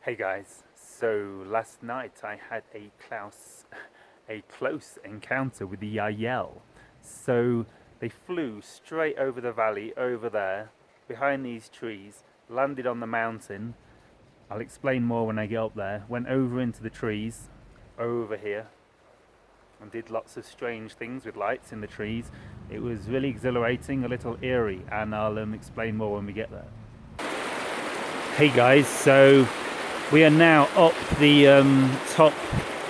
Hey guys, so last night I had a close encounter with the Yahyel. So they flew straight over the valley over there, behind these trees, landed on the mountain. I'll explain more when I get up there. Went over into the trees, over here, and did lots of strange things with lights in the trees. It was really exhilarating, a little eerie, and I'll explain more when we get there. Hey guys, so we are now up the top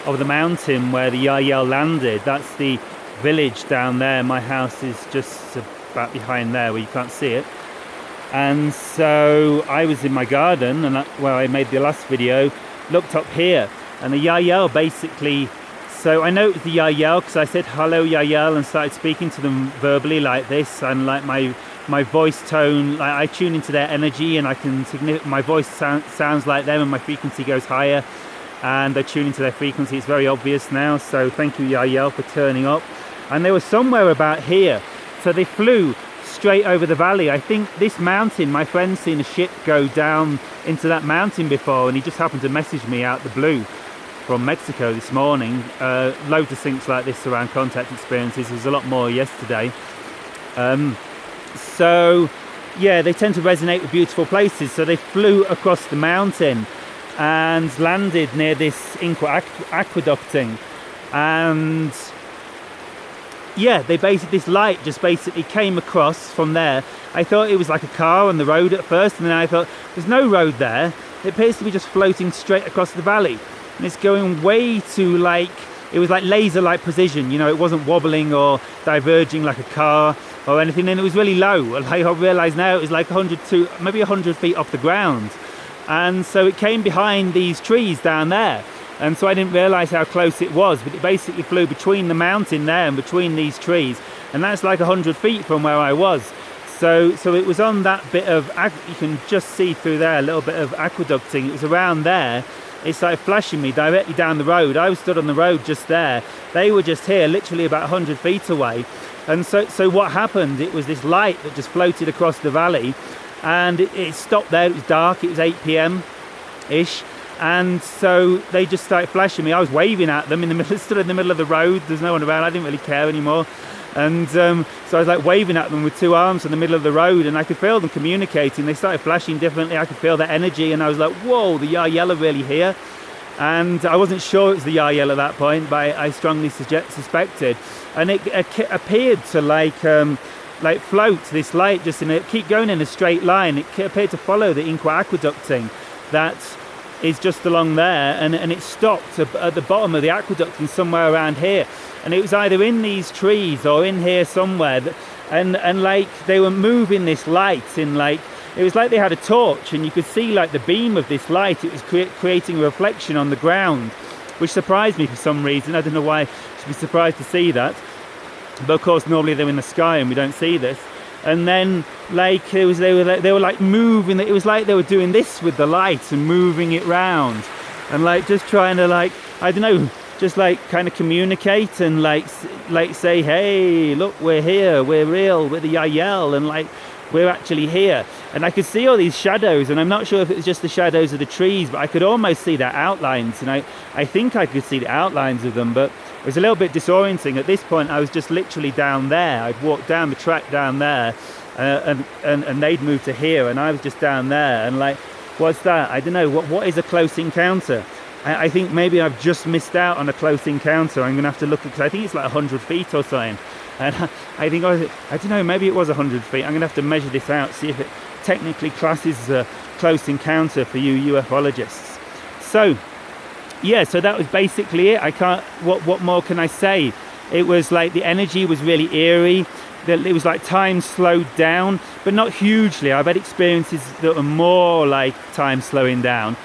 of the mountain where the Yahyel landed. That's the village down there. My house is just about behind there where you can't see it. And so I was in my garden, and where I made the last video, looked up here, and the Yahyel basically, so I know it was the Yahyel because I said hello Yahyel and started speaking to them verbally like this, and like my voice tone, like I tune into their energy, and I can my voice sounds like them, and my frequency goes higher, and I tune into their frequency. It's very obvious now. So thank you Yahyel for turning up. And they were somewhere about here, so they flew straight over the valley. I think this mountain, my friend's seen a ship go down into that mountain before, and he just happened to message me out the blue from Mexico this morning. Loads of things like this around contact experiences. There's a lot more yesterday. So yeah, they tend to resonate with beautiful places. So they flew across the mountain and landed near this aqueducting, and yeah, this light just basically came across from there. I thought it was like a car on the road at first, and then I thought there's no road there. It appears to be just floating straight across the valley, and it's going way too, like, it was like laser-like precision. You know, it wasn't wobbling or diverging like a car or anything, and it was really low. Like I realise now, it was like 100 feet off the ground, and so it came behind these trees down there, and so I didn't realise how close it was. But it basically flew between the mountain there and between these trees, and that's like 100 feet from where I was. So it was on that bit of, you can just see through there a little bit of aqueducting. It was around there. It started flashing me directly down the road. I was stood on the road just there. They were just here, literally about 100 feet away. And so what happened, it was this light that just floated across the valley, and it stopped there. It was dark. It was 8 p.m.-ish. And so they just started flashing me. I was waving at them stood in the middle of the road. There's no one around. I didn't really care anymore. And so I was like waving at them with two arms in the middle of the road, and I could feel them communicating. They started flashing differently. I could feel their energy, and I was like, whoa, the Yahyel are really here. And I wasn't sure it was the Yahyel at that point, but I strongly suspected. And it appeared to like float, this light, just keep going in a straight line. It appeared to follow the aqueducting that is just along there, and it stopped at the bottom of the aqueducting somewhere around here. And it was either in these trees or in here somewhere, and like they were moving this light in, like, it was like they had a torch, and you could see like the beam of this light. It was creating a reflection on the ground, which surprised me for some reason. I don't know why I should be surprised to see that, but of course normally they're in the sky and we don't see this. And then like they were like moving. It was like they were doing this with the light and moving it round, and like just trying to, like, I don't know, just like kind of communicate and like say, hey, look, we're here, we're real, we're the Yahyel, and like we're actually here. And I could see all these shadows, and I'm not sure if it was just the shadows of the trees, but I could almost see their outlines, and I think I could see the outlines of them, but it was a little bit disorienting. At this point I was just literally down there. I'd walked down the track down there, and they'd moved to here, and I was just down there, and like, what's that? I don't know. What is a close encounter? I think maybe I've just missed out on a close encounter. I'm gonna have to look, because I think it's like 100 feet or something, and I think I don't know, maybe it was 100 feet. I'm gonna have to measure this out, see if it technically classes as a close encounter for you ufologists. So yeah, so that was basically it. I can't, what more can I say? It was like the energy was really eerie. It was like time slowed down, but not hugely. I've had experiences that are more like time slowing down.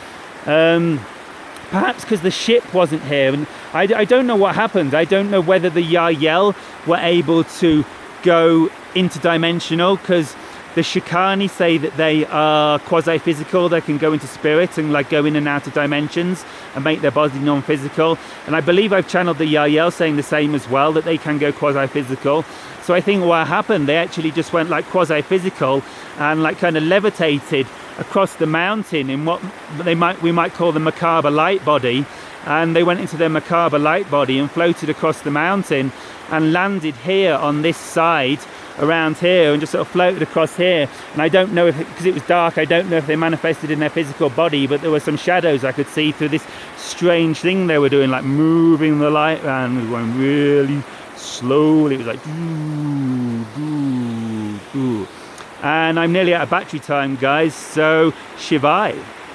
Perhaps because the ship wasn't here, and I don't know what happened. I don't know whether the Yahyel were able to go interdimensional, because The Shikani say that they are quasi-physical. They can go into spirit and like go in and out of dimensions and make their body non-physical. And I believe I've channeled the Yahyel saying the same as well, that they can go quasi-physical. So I think what happened, they actually just went like quasi-physical and like kind of levitated across the mountain in what we might call the macabre light body. And they went into their macabre light body and floated across the mountain and landed here on this side around here and just sort of floated across here. And I don't know if, because it was dark, I don't know if they manifested in their physical body, but there were some shadows I could see through this strange thing they were doing, like moving the light around. It was going really slowly. It was like doo, doo, doo. And I'm nearly out of battery time, guys, so Shivai.